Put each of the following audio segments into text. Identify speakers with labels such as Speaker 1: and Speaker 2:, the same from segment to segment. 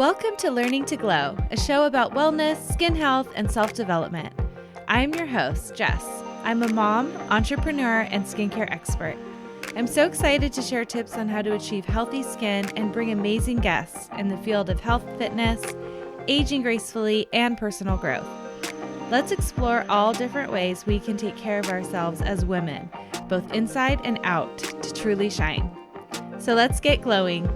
Speaker 1: Welcome to Learning to Glow, a show about wellness, skin health, and self-development. I'm your host, Jess. I'm a mom, entrepreneur, and skincare expert. I'm so excited to share tips on how to achieve healthy skin and bring amazing guests in the field of health, fitness, aging gracefully, and personal growth. Let's explore all different ways we can take care of ourselves as women, both inside and out, to truly shine. So let's get glowing.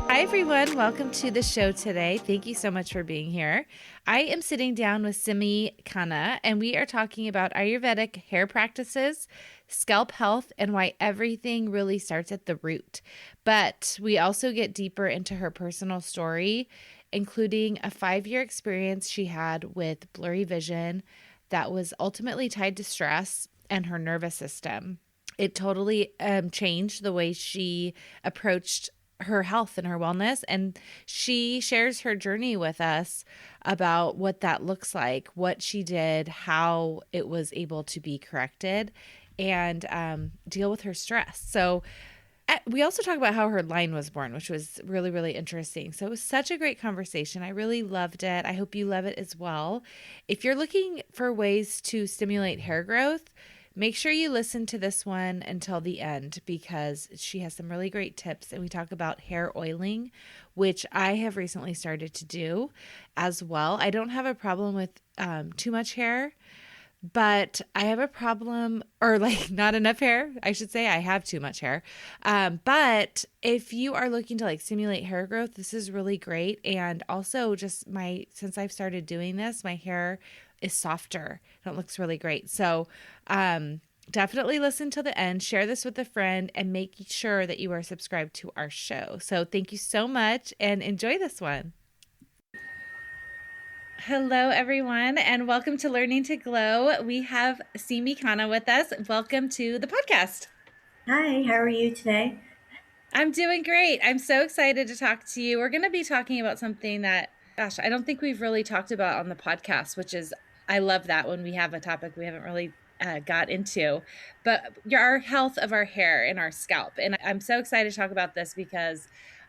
Speaker 1: Hi, everyone. Welcome to the show today. Thank you so much for being here. I am sitting down with Simi Khanna, and we are talking about Ayurvedic hair practices, scalp health, and why everything really starts at the root. But we also get deeper into her personal story, including a 5-year experience she had with blurry vision that was ultimately tied to stress and her nervous system. It totally changed the way she approached her health and her wellness. And she shares her journey with us about what that looks like, what she did, how it was able to be corrected, and deal with her stress. So we also talk about how her line was born, which was really, really interesting. So it was such a great conversation. I really loved it. I hope you love it as well. If you're looking for ways to stimulate hair growth, make sure you listen to this one until the end because she has some really great tips. And we talk about hair oiling, which I have recently started to do as well. I don't have a problem with too much hair, but I have a problem, or like not enough hair, I should say. I have too much hair. But if you are looking to like stimulate hair growth, this is really great. And also just since I've started doing this, my hair is softer and it looks really great. So definitely listen to the end, share this with a friend, and make sure that you are subscribed to our show. So thank you so much and enjoy this one. Hello, everyone, and welcome to Learning to Glow. We have Simi Khanna with us. Welcome to the podcast.
Speaker 2: Hi, how are you today?
Speaker 1: I'm doing great. I'm so excited to talk to you. We're going to be talking about something that, gosh, I don't think we've really talked about on the podcast, which is, I love that when we have a topic we haven't really got into, but our health of our hair and our scalp. And I'm so excited to talk about this because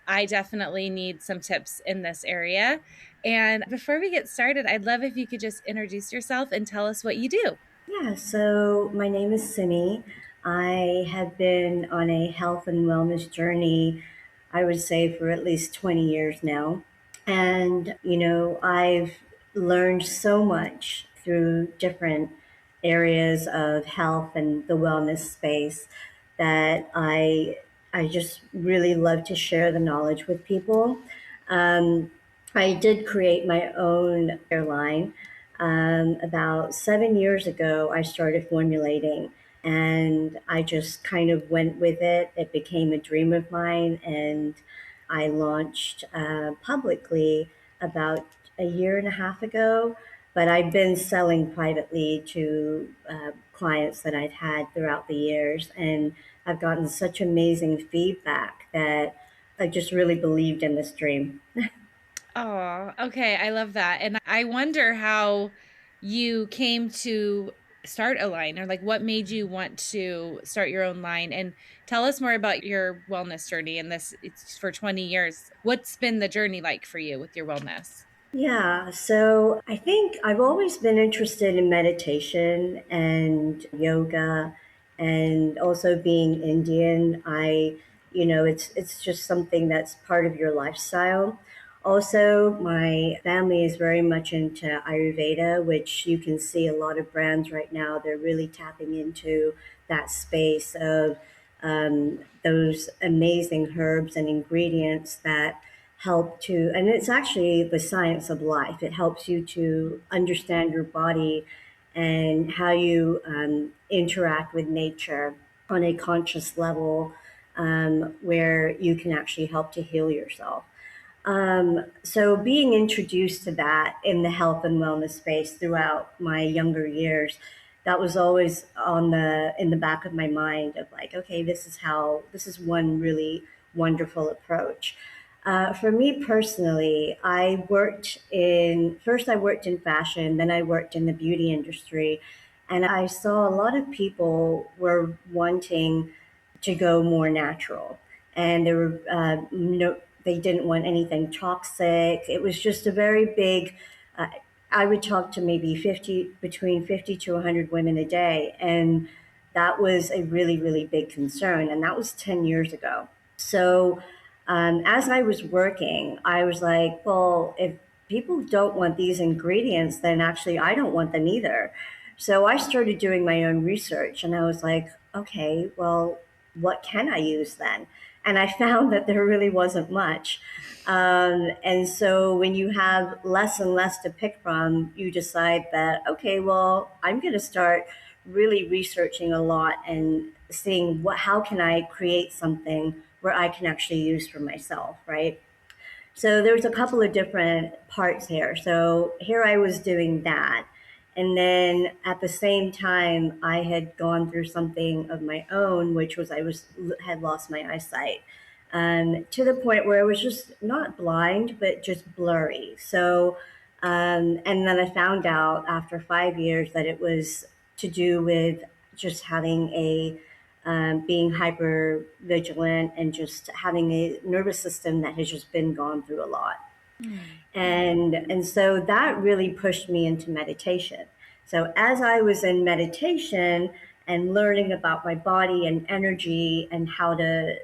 Speaker 1: I definitely need some tips in this area. And before we get started, I'd love if you could just introduce yourself and tell us what you do.
Speaker 2: Yeah, so my name is Simi. I have been on a health and wellness journey, I would say, for at least 20 years now. And, I've learned so much through different areas of health and the wellness space that I just really love to share the knowledge with people. Um, I did create my own airline. About 7 years ago, I started formulating and I just kind of went with it. It became a dream of mine, and I launched publicly about a year and a half ago. But I've been selling privately to clients that I've had throughout the years, and I've gotten such amazing feedback that I just really believed in this dream.
Speaker 1: Oh, okay. I love that. And I wonder how you came to start a line, or like what made you want to start your own line, and tell us more about your wellness journey. And this, it's for 20 years. What's been the journey like for you with your wellness?
Speaker 2: Yeah, so I think I've always been interested in meditation and yoga, and also being Indian. It's just something that's part of your lifestyle. Also, my family is very much into Ayurveda, which you can see a lot of brands right now. They're really tapping into that space of those amazing herbs and ingredients that help to, and it's actually the science of life. It helps you to understand your body and how you interact with nature on a conscious level, where you can actually help to heal yourself. So being introduced to that in the health and wellness space throughout my younger years, that was always on the in the back of my mind of like, okay, this is one really wonderful approach. For me personally, I worked in fashion, then I worked in the beauty industry, and I saw a lot of people were wanting to go more natural. And there were They didn't want anything toxic. It was just a very big. Uh, I would talk to maybe 50, between 50 to 100 women a day, and that was a really, really big concern. And that was 10 years ago. So as I was working, I was like, well, if people don't want these ingredients, then actually I don't want them either. So I started doing my own research and I was like, okay, well, what can I use then? And I found that there really wasn't much. And so when you have less and less to pick from, you decide that, okay, well, I'm going to start really researching a lot and seeing how can I create something where I can actually use for myself, right? So there's a couple of different parts here. So here I was doing that. And then at the same time, I had gone through something of my own, which was I was had lost my eyesight to the point where I was just not blind, but just blurry. So, and then I found out after 5 years that it was to do with just having a being hyper vigilant and just having a nervous system that has just been gone through a lot.
Speaker 1: Mm.
Speaker 2: And so that really pushed me into meditation. So as I was in meditation and learning about my body and energy and how to,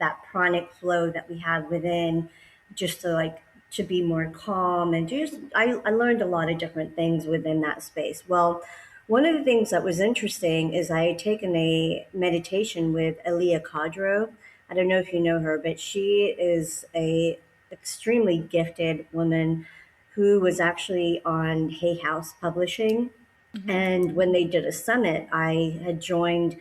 Speaker 2: that pranic flow that we have within, just to like to be more calm and just I learned a lot of different things within that space. Well, one of the things that was interesting is I had taken a meditation with Elia Cadro. I don't know if you know her, but she is a extremely gifted woman who was actually on Hay House Publishing.
Speaker 1: Mhm.
Speaker 2: And when they did a summit, I had joined,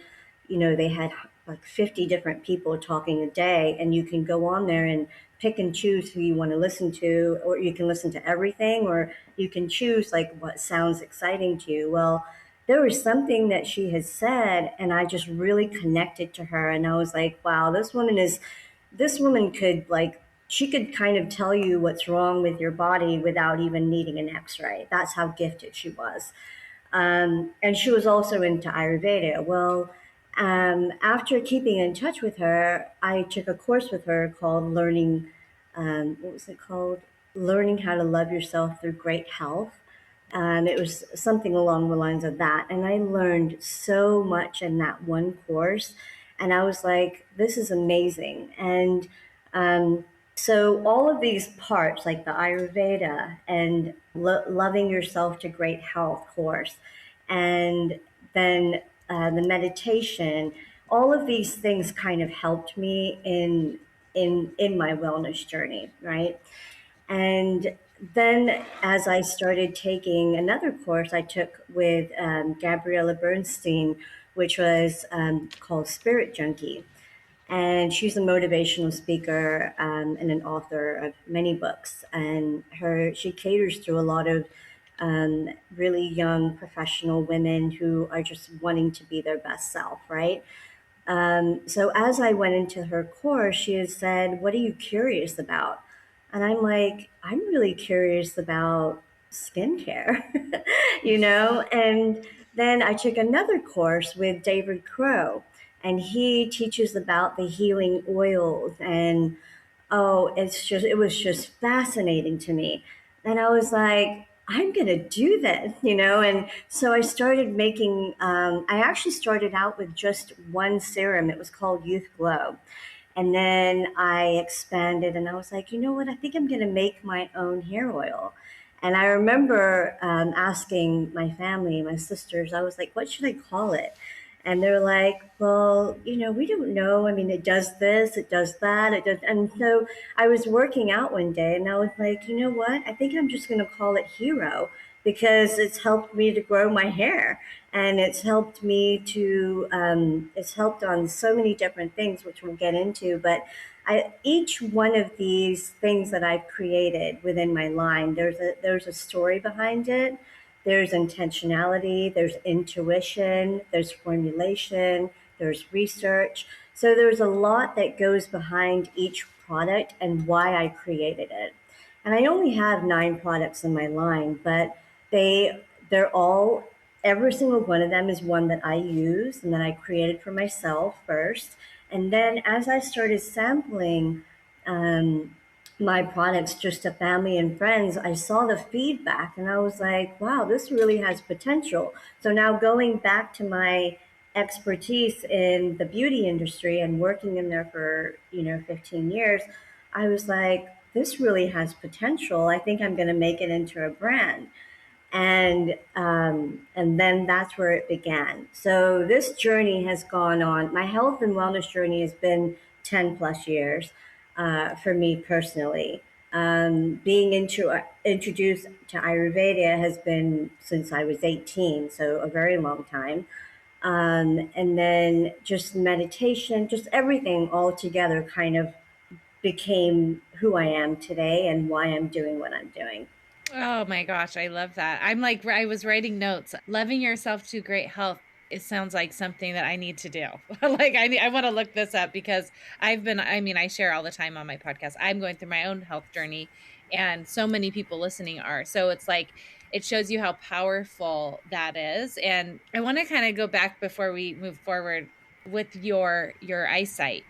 Speaker 2: they had like 50 different people talking a day, and you can go on there and pick and choose who you want to listen to, or you can listen to everything, or you can choose like what sounds exciting to you. Well, there was something that she had said, and I just really connected to her. And I was like, wow, this woman could like she could kind of tell you what's wrong with your body without even needing an x-ray. That's how gifted she was. And she was also into Ayurveda. Well, after keeping in touch with her, I took a course with her called what was it called? Learning How to Love Yourself Through Great Health. It was something along the lines of that. And I learned so much in that one course. And I was like, this is amazing. And um, so all of these parts, like the Ayurveda and loving yourself to great health course, and then the meditation, all of these things kind of helped me in my wellness journey, right? And then as I started taking another course I took with Gabriella Bernstein, which was called Spirit Junkie. And she's a motivational speaker and an author of many books. And she caters to a lot of really young professional women who are just wanting to be their best self, right? So as I went into her course, she had said, "What are you curious about?" And I'm like, "I'm really curious about skincare," And then I took another course with David Crow, and he teaches about the healing oils and oh, it was just fascinating to me. And I was like, I'm going to do this. And so I started I actually started out with just one serum. It was called Youth Glow. And then I expanded and I was like, you know what? I think I'm going to make my own hair oil. And I remember asking my family, my sisters, I was like, what should I call it? And they're like, well, we don't know. I mean, it does this, it does that, it does. And so I was working out one day and I was like, you know what? I think I'm just going to call it Hero because it's helped me to grow my hair and it's helped on so many different things, which we'll get into. But each one of these things that I've created within my line, there's a story behind it. There's intentionality, there's intuition, there's formulation, there's research. So there's a lot that goes behind each product and why I created it. And I only have 9 products in my line, but they're all every single one of them is one that I use and that I created for myself first. And then as I started sampling my products just to family and friends, I saw the feedback and I was like, wow, this really has potential. So now going back to my expertise in the beauty industry and working in there for, 15 years, I was like, this really has potential. I think I'm going to make it into a brand. And then that's where it began. So this journey has gone on. My health and wellness journey has been 10 plus years for me personally. Being introduced to Ayurveda has been since I was 18, so a very long time. And then just meditation, just everything all together kind of became who I am today and why I'm doing what I'm doing.
Speaker 1: Oh my gosh, I love that. I'm like, I was writing notes. Loving yourself to great health. It sounds like something that I need to do. Like I want to look this up because I mean, I share all the time on my podcast. I'm going through my own health journey and so many people listening are. So it's like it shows you how powerful that is. And I want to kind of go back before we move forward with your eyesight.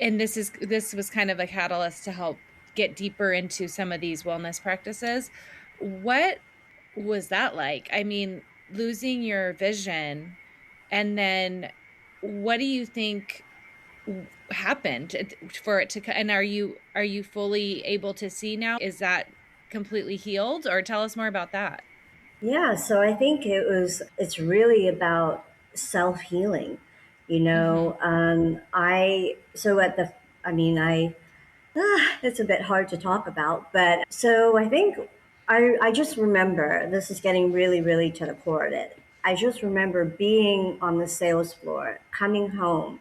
Speaker 1: And this was kind of a catalyst to help get deeper into some of these wellness practices. What was that like? I mean, losing your vision, and then what do you think happened for it to, and are you fully able to see now? Is that completely healed, or tell us more about that?
Speaker 2: Yeah, so I think it's really about self healing.
Speaker 1: Mhm.
Speaker 2: So I mean, it's a bit hard to talk about, but so I think I just remember this is getting really, really to the core of it. I just remember being on the sales floor, coming home.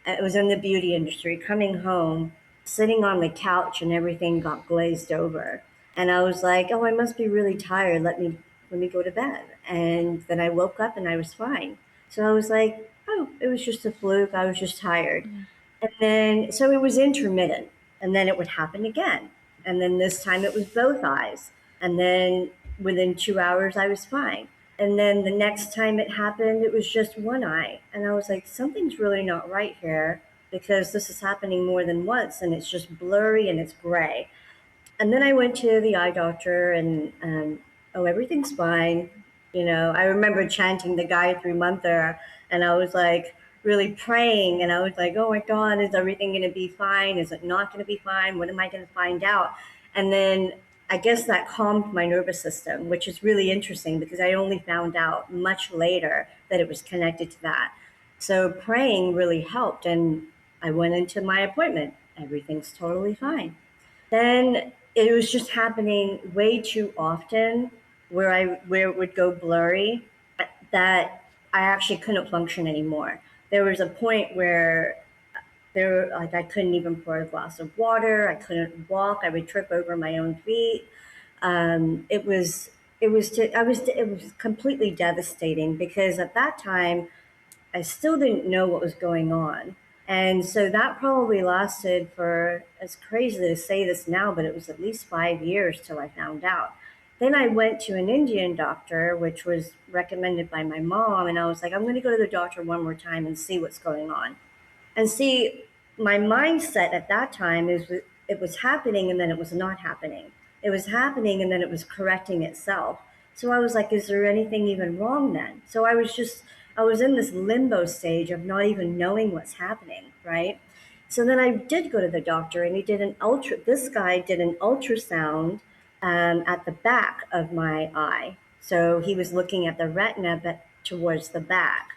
Speaker 2: It was in the beauty industry, coming home, sitting on the couch, and everything got glazed over. And I was like, "Oh, I must be really tired. Let me go to bed." And then I woke up and I was fine. So I was like, "Oh, it was just a fluke. I was just tired."
Speaker 1: Mm.
Speaker 2: And then, so it was intermittent. And then it would happen again. And then this time it was both eyes. And then within 2 hours, I was fine. And then the next time it happened, it was just one eye. And I was like, something's really not right here because this is happening more than once and it's just blurry and it's gray. And then I went to the eye doctor and, oh, everything's fine. I remember chanting the Gayatri mantra and I was like really praying and I was like, oh my God, is everything going to be fine? Is it not going to be fine? What am I going to find out? And then I guess that calmed my nervous system, which is really interesting because I only found out much later that it was connected to that. So praying really helped. And I went into my appointment. Everything's totally fine. Then it was just happening way too often where it would go blurry that I actually couldn't function anymore. There was a point where I couldn't even pour a glass of water. I couldn't walk. I would trip over my own feet. It was it was completely devastating because at that time I still didn't know what was going on. And so that probably lasted for, as crazy to say this now, but it was at least 5 years till I found out. Then I went to an Indian doctor, which was recommended by my mom. And I was like, I'm going to go to the doctor one more time and see what's going on. And see, my mindset at that time is it was happening and then it was not happening. It was happening and then it was correcting itself. So I was like, is there anything even wrong then? So I was in this limbo stage of not even knowing what's happening, right? So then I did go to the doctor and this guy did an ultrasound at the back of my eye. So he was looking at the retina, but towards the back.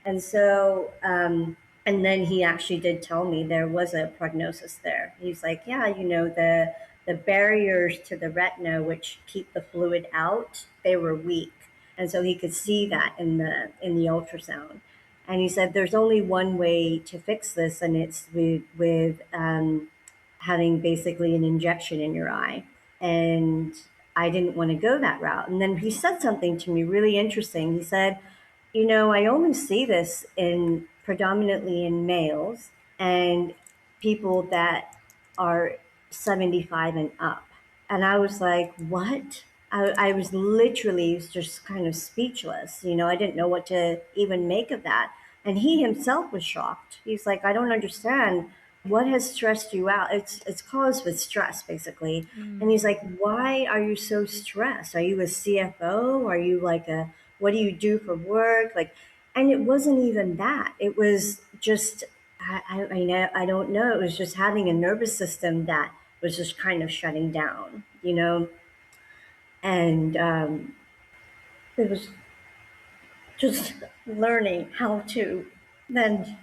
Speaker 2: And so, and then he actually did tell me there was a prognosis there. He's like, yeah, the barriers to the retina, which keep the fluid out, they were weak, and so he could see that in the ultrasound. And he said, there's only one way to fix this, and it's with having basically an injection in your eye. And I didn't want to go that route. And then he said something to me really interesting. He said, I only see this in predominantly in males and people that are 75 and up. And I was like, what? I was literally just kind of speechless. I didn't know what to even make of that. And he himself was shocked. He's like, I don't understand. what has stressed you out? It's caused with stress, basically. And he's
Speaker 1: Mm.
Speaker 2: like, why are you so stressed? Are you a CFO? Are you like a, what do you do for work? Like, and it wasn't even that. It was just, I don't know. It was just having a nervous system that was just kind of shutting down, you know? And it was just learning how to then,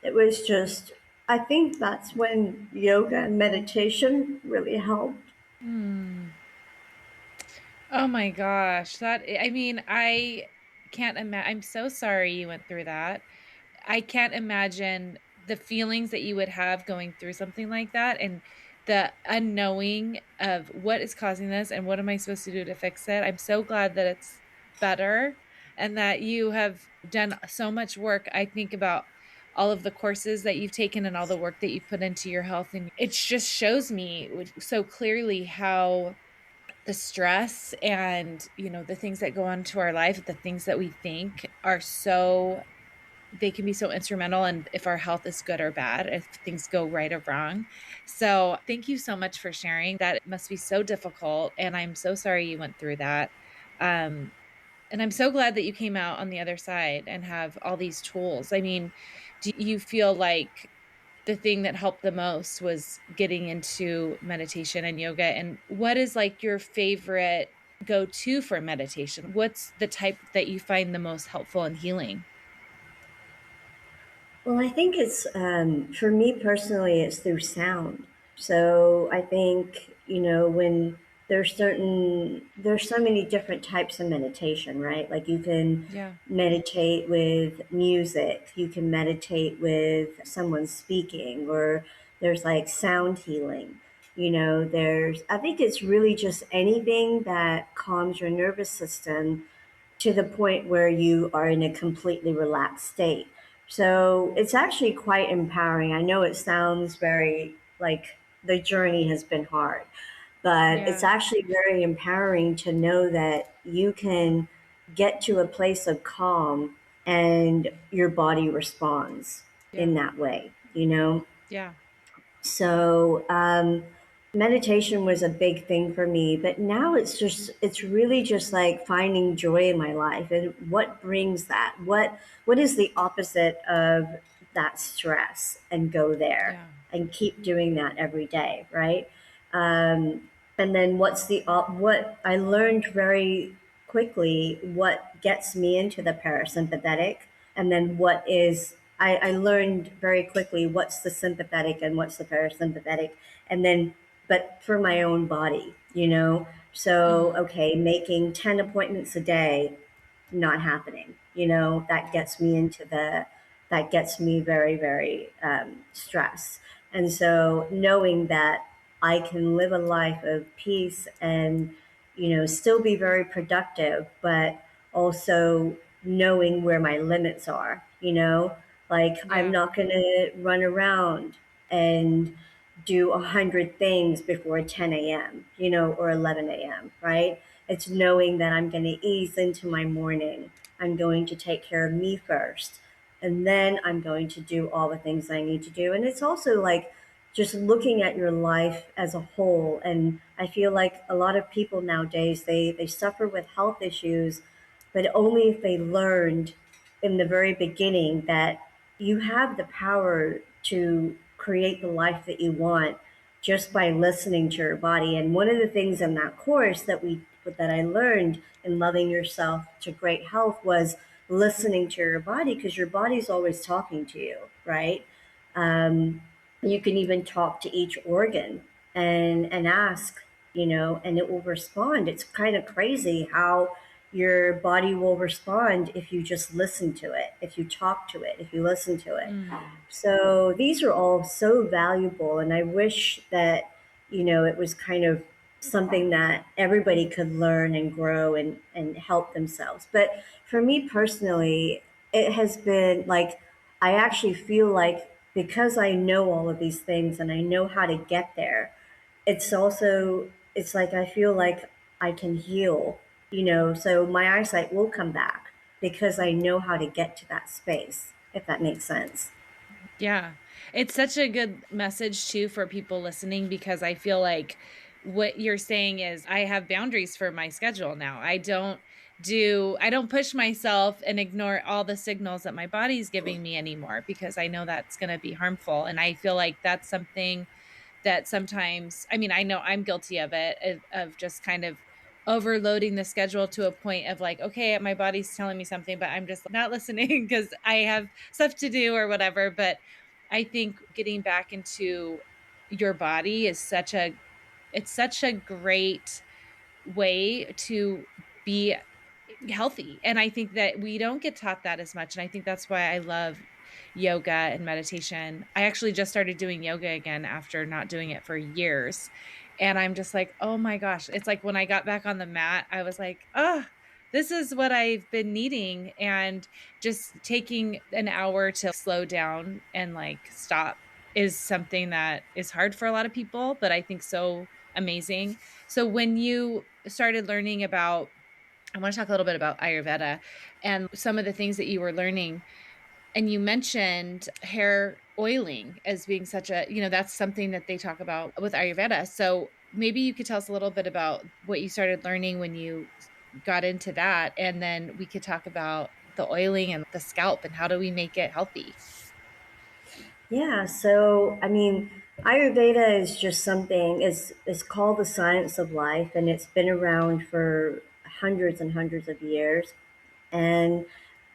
Speaker 2: it was just, I think that's when yoga and meditation really helped.
Speaker 1: Mm. Oh my gosh. I mean, I can't imagine. I'm so sorry you went through that. I can't imagine the feelings that you would have going through something like that and the unknowing of what is causing this and what am I supposed to do to fix it. I'm so glad that it's better and that you have done so much work. I think about all of the courses that you've taken and all the work that you've put into your health, and it just shows me so clearly how the stress and the things that go on to our life, the things that we think are so, they can be so instrumental in if our health is good or bad, if things go right or wrong. So thank you so much for sharing that. It must be so difficult, and I'm so sorry you went through that. um and I'm so glad that you came out on the other side and have all these tools. I mean, do you feel like the thing that helped the most was getting into meditation and yoga? And what is like your favorite go to for meditation? What's the type that you find the most helpful and healing?
Speaker 2: Well, I think it's, for me personally, it's through sound. So I think, when there's so many different types of meditation, right? Like you can
Speaker 1: Yeah.
Speaker 2: meditate with music, you can meditate with someone speaking, or there's like sound healing. I think it's really just anything that calms your nervous system to the point where you are in a completely relaxed state. So it's actually quite empowering. I know it sounds very like the journey has been hard, but it's
Speaker 1: Yeah.
Speaker 2: actually very empowering to know that you can get to a place of calm and your body responds
Speaker 1: Yeah.
Speaker 2: in that way.
Speaker 1: Yeah.
Speaker 2: So meditation was a big thing for me, but now it's really just like finding joy in my life and what brings that. What is the opposite of that stress, and go there
Speaker 1: Yeah.
Speaker 2: and keep doing that every day, right? And then what I learned very quickly what gets me into the parasympathetic, and then I learned very quickly what's the sympathetic and what's the parasympathetic, and then but for my own body. So
Speaker 1: Hmm.
Speaker 2: okay, making 10 appointments a day, not happening. That gets me very, very stressed. And so knowing that I can live a life of peace and, still be very productive, but also knowing where my limits are. Like I'm
Speaker 1: Yeah.
Speaker 2: not going to run around and do 100 things before 10 a.m. Or 11 a.m. Right? It's knowing that I'm going to ease into my morning. I'm going to take care of me first. And then I'm going to do all the things I need to do. And it's also like just looking at your life as a whole. And I feel like a lot of people nowadays, they suffer with health issues, but only if they learned in the very beginning that you have the power to create the life that you want just by listening to your body. And one of the things in that course that I learned in Loving Yourself to Great Health was listening to your body, because your body's always talking to you, right? Um, you can even talk to each organ and ask, and it will respond. It's kind of crazy how your body will respond if you just listen to it, if you talk to it, if you listen to it.
Speaker 1: Mm.
Speaker 2: So these are all so valuable, and I wish that it was kind of something that everybody could learn and grow and help themselves. But for me personally, it has been like I actually feel like because I know all of these things and I know how to get there, it's like I feel like I can heal. So my eyesight will come back. because I know how to get to that space, if that makes sense.
Speaker 1: Yeah. It's such a good message too for people listening because I feel like what you're saying is I have boundaries for my schedule now. I don't push myself and ignore all the signals that my body's giving me anymore because I know that's going to be harmful. And I feel like that's something that sometimes, I mean, I know I'm guilty of it, of just kind of overloading the schedule to a point of like, okay, my body's telling me something, but I'm just not listening because I have stuff to do or whatever. But I think getting back into your body is it's such a great way to be healthy. And I think that we don't get taught that as much. And I think that's why I love yoga and meditation. I actually just started doing yoga again after not doing it for years. And I'm just like, oh my gosh. It's like when I got back on the mat, I was like, oh, this is what I've been needing. And just taking an hour to slow down and like stop is something that is hard for a lot of people, but I think so amazing. So when you started learning about, I want to talk a little bit about Ayurveda and some of the things that you were learning. And you mentioned hair oiling as being such a, that's something that they talk about with Ayurveda. So maybe you could tell us a little bit about what you started learning when you got into that. And then we could talk about the oiling and the scalp and how do we make it healthy?
Speaker 2: Yeah, so I mean, Ayurveda is just something is called the science of life, and it's been around for hundreds and hundreds of years. And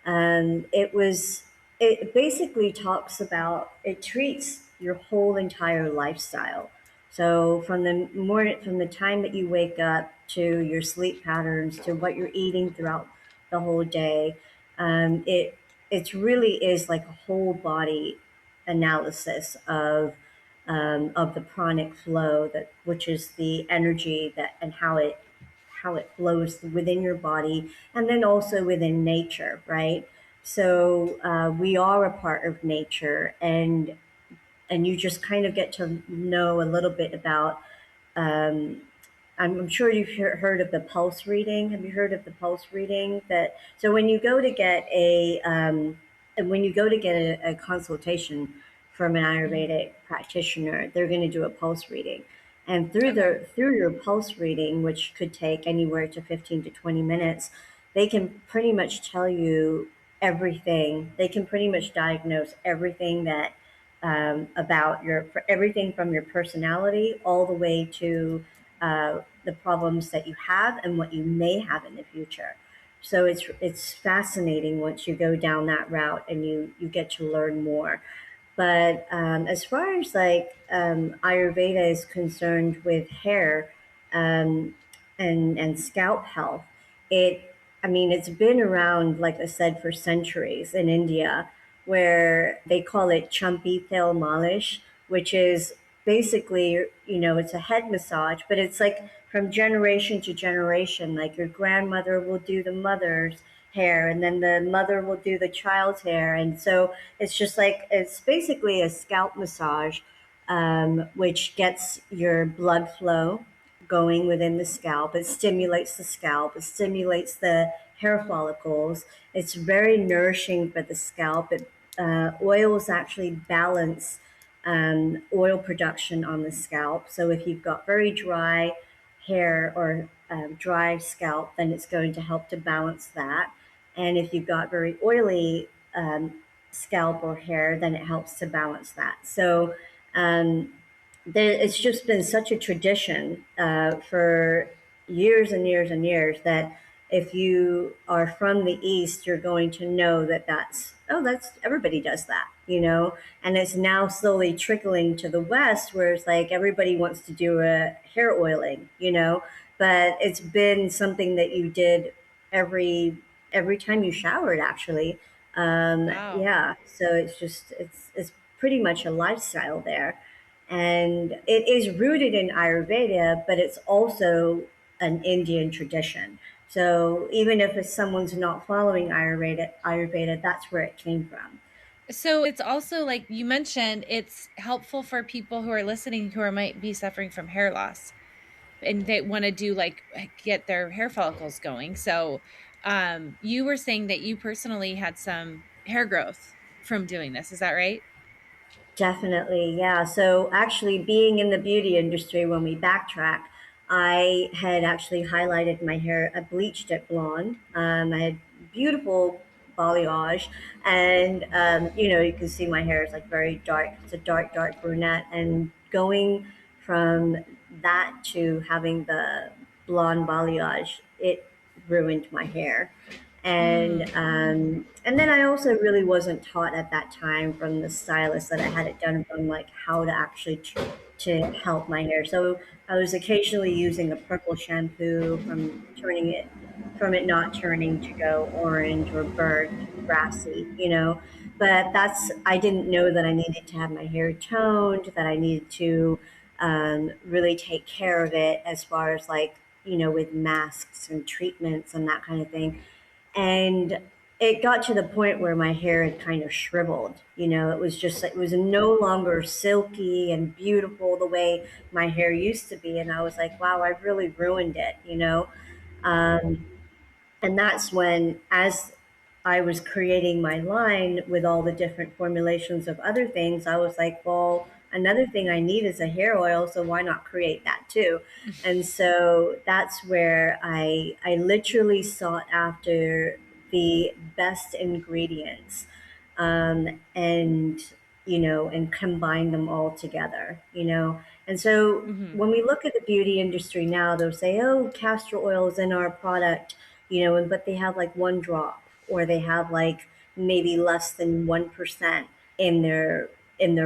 Speaker 2: it was it basically talks about it treats your whole entire lifestyle. So from the time that you wake up to your sleep patterns to what you're eating throughout the whole day, it really is like a whole body analysis of the pranic flow, that which is the energy that and how it flows within your body and then also within nature, right? So we are a part of nature, and you just kind of get to know a little bit about. Um, I'm sure you've heard of the pulse reading. Have you heard of the pulse reading? That so when you go to get a consultation from an
Speaker 1: Mhm.
Speaker 2: Ayurvedic practitioner, they're going to do a pulse reading, and
Speaker 1: Okay.
Speaker 2: through your pulse reading, which could take anywhere to 15 to 20 minutes, they can pretty much tell you everything. They can pretty much diagnose everything that about your everything from your personality all the way to the problems that you have and what you may have in the future. So it's fascinating once you go down that route and you get to learn more. But as far as like Ayurveda is concerned with hair um, and scalp health, it I mean it's been around, like I said, for centuries in India, where they call it champi tel malish, which is basically, it's a head massage, but it's like from generation to generation. Like your grandmother will do the mother's hair, and then the mother will do the child's hair, and so it's just like it's basically a scalp massage, which gets your blood flow going within the scalp. It stimulates the scalp. It stimulates the hair follicles. It's very nourishing for the scalp. Oils actually balance oil production on the scalp. So if you've got very dry hair or dry scalp, then it's going to help to balance that. And if you've got very oily scalp or hair, then it helps to balance that. So um, it's just been such a tradition for years and years and years that if you are from the East, you're going to know that that's everybody does that. And it's now slowly trickling to the West, where it's like everybody wants to do a hair oiling. But it's been something that you did every every time you showered, actually.
Speaker 1: Wow.
Speaker 2: Yeah, so it's pretty much a lifestyle there, and it is rooted in Ayurveda, but it's also an Indian tradition. So even if someone's not following Ayurveda, that's where it came from.
Speaker 1: So it's also like you mentioned, it's helpful for people who are listening who might be suffering from hair loss and they want to do like get their hair follicles going. So You were saying that you personally had some hair growth from doing this. Is that right?
Speaker 2: Definitely, yeah. So actually, being in the beauty industry, when we backtrack, I had actually highlighted my hair. I bleached it blonde. I had beautiful balayage, and you can see my hair is like very dark. It's a dark, dark brunette, and going from that to having the blonde balayage, it ruined my hair.
Speaker 1: Mm,
Speaker 2: And then I also really wasn't taught at that time from the stylist that I had it done from, like how to actually to help my hair. So I was occasionally using a purple shampoo from it not turning to go orange or burnt grassy. But I didn't know that I needed to have my hair toned, that I needed to really take care of it as far as like with masks and treatments and that kind of thing. And it got to the point where my hair had kind of shriveled. It was just like, it was no longer silky and beautiful the way my hair used to be. And I was like, wow, I've really ruined it. Um, and that's when, as I was creating my line with all the different formulations of other things, I was like, well, another thing I need is a hair oil, so why not create that too? And so that's where I literally sought after the best ingredients, and and combine them all together. And so
Speaker 1: hmm.
Speaker 2: when we look at the beauty industry now, they'll say, oh, castor oil is in our product, but they have like one drop, or they have like maybe less than 1% in their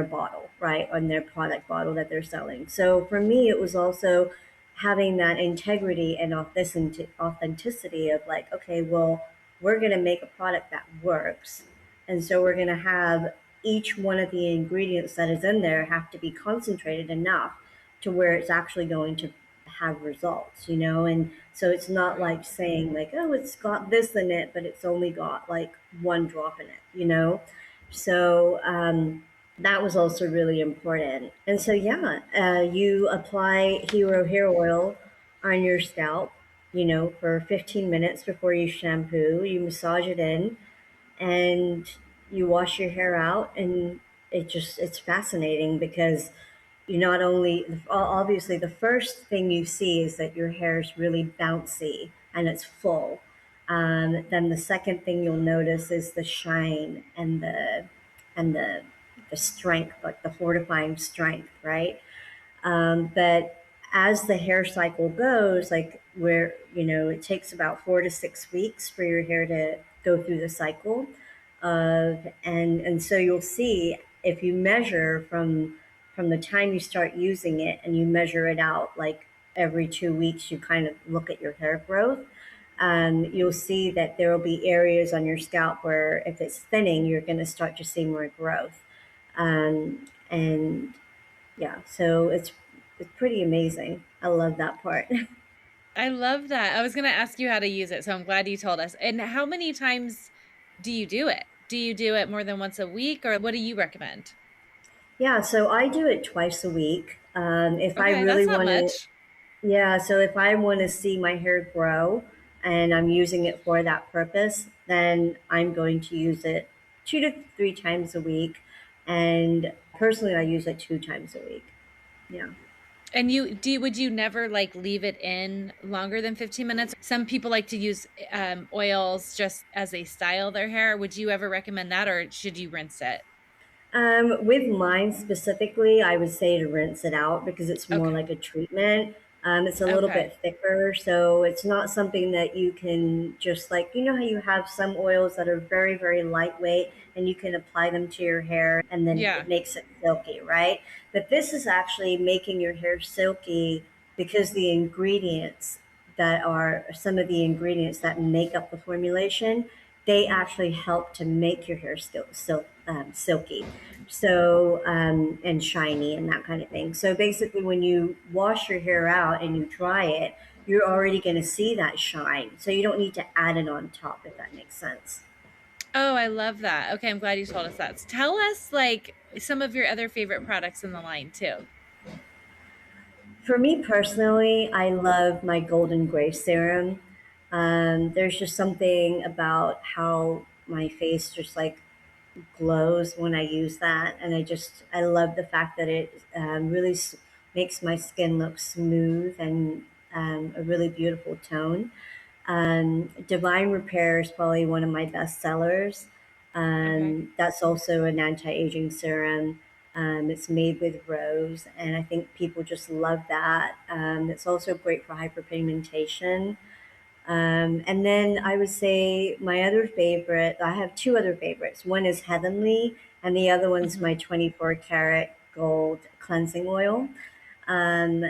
Speaker 2: bottle, right? On their product bottle that they're selling. So for me, it was also having that integrity and authenticity of like, okay, well, we're going to make a product that works. And so we're going to have each one of the ingredients that is in there have to be concentrated enough to where it's actually going to have results. And so it's not
Speaker 1: Right.
Speaker 2: like saying like, oh, it's got this in it, but it's only got like one drop in it. So that was also really important. And so yeah, you apply Hero hair oil on your scalp, for 15 minutes before you shampoo. You massage it in, and you wash your hair out, and it's fascinating because you not only obviously the first thing you see is that your hair is really bouncy and it's full. Then the second thing you'll notice is the shine and the strength, like the fortifying strength, right? But as the hair cycle goes, like where it takes about 4 to 6 weeks for your hair to go through the cycle of, and so you'll see, if you measure from the time you start using it and you measure it out, like every 2 weeks, you kind of look at your hair growth. You'll see that there will be areas on your scalp where if it's thinning, you're going to start to see more growth. And yeah, so it's pretty amazing. I love that part.
Speaker 1: I love that. I was going to ask you how to use it, so I'm glad you told us. And how many times do you do it? Do you do it more than once a week, or what do you recommend?
Speaker 2: Yeah, so I do it twice a week. If I
Speaker 1: Okay,
Speaker 2: really
Speaker 1: that's not
Speaker 2: want to,
Speaker 1: much.
Speaker 2: yeah, so if I want to see my hair grow and I'm using it for that purpose, then I'm going to use it 2 to 3 times a week. And personally, I use it 2 times a week. Yeah.
Speaker 1: And would you never like leave it in longer than 15 minutes? Some people like to use oils just as they style their hair. Would you ever recommend that, or should you rinse it?
Speaker 2: With mine specifically, I would say to rinse it out because it's more
Speaker 1: Okay.
Speaker 2: like a treatment. It's a little
Speaker 1: Okay.
Speaker 2: bit thicker, so it's not something that you can just like, how you have some oils that are very, very lightweight and you can apply them to your hair and then
Speaker 1: Yeah.
Speaker 2: it makes it silky, right? But this is actually making your hair silky because the ingredients that are some of the ingredients that make up the formulation, they actually help to make your hair silky, and shiny and that kind of thing. So basically, when you wash your hair out and you dry it, you're already going to see that shine. So you don't need to add it on top, if that makes sense.
Speaker 1: Oh, I love that. Okay, I'm glad you told us that. So tell us like some of your other favorite products in the line too.
Speaker 2: For me personally, I love my golden gray serum. There's just something about how my face just like glows when I use that, and I love the fact that it really makes my skin look smooth and a really beautiful tone. Divine Repair is probably one of my best sellers.
Speaker 1: Okay.
Speaker 2: That's also an anti-aging serum. It's made with rose, and I think people just love that. It's also great for hyperpigmentation. And then I would say my other favorite, I have two other favorites. One is Heavenly, and the other one's
Speaker 1: Hmm.
Speaker 2: my 24 karat gold cleansing oil. Um,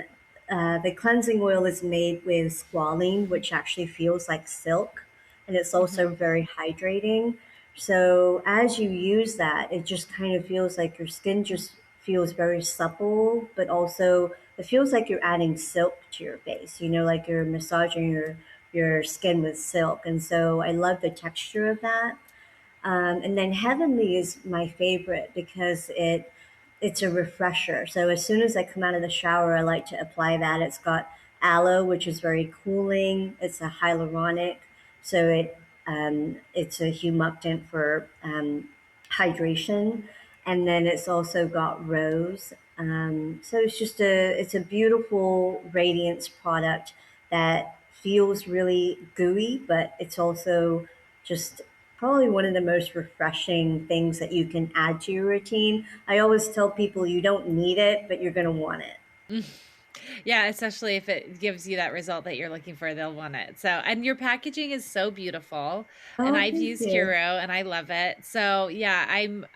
Speaker 2: the cleansing oil is made with squalene, which actually feels like silk, and it's also
Speaker 1: Hmm.
Speaker 2: very hydrating. So as you use that, it just kind of feels like your skin just feels very supple, but also it feels like you're adding silk to your face. You know, like you're massaging your skin with silk, and so I love the texture of that. And then Heavenly is my favorite because it's a refresher. So as soon as I come out of the shower, I like to apply that. It's got aloe, which is very cooling. It's a hyaluronic, so it's a humectant for hydration, and then it's also got rose. So it's a beautiful radiance product that feels really gooey, but it's also just probably one of the most refreshing things that you can add to your routine. I always tell people you don't need it, but you're going to want it.
Speaker 1: Yeah, especially if it gives you that result that you're looking for, they'll want it. So, and your packaging is so beautiful, and
Speaker 2: Oh,
Speaker 1: I've
Speaker 2: thank
Speaker 1: used
Speaker 2: you.
Speaker 1: Hero and I love it. So, yeah, I'm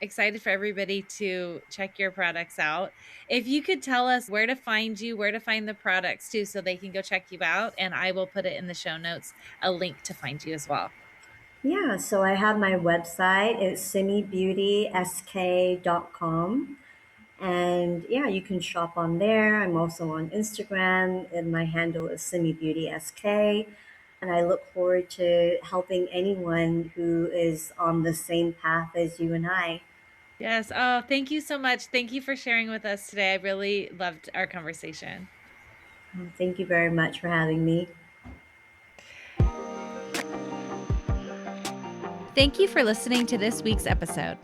Speaker 1: excited for everybody to check your products out. If you could tell us where to find you, where to find the products too, so they can go check you out, and I will put it in the show notes, a link to find you as well.
Speaker 2: Yeah, so I have my website. It's simibeautysk.com. And yeah, you can shop on there. I'm also on Instagram, and my handle is Simi Beauty SK. And I look forward to helping anyone who is on the same path as you and I.
Speaker 1: Yes. Oh, thank you so much. Thank you for sharing with us today. I really loved our conversation.
Speaker 2: Thank you very much for having me.
Speaker 1: Thank you for listening to this week's episode.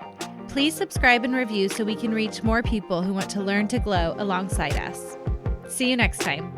Speaker 1: Please subscribe and review so we can reach more people who want to learn to glow alongside us. See you next time.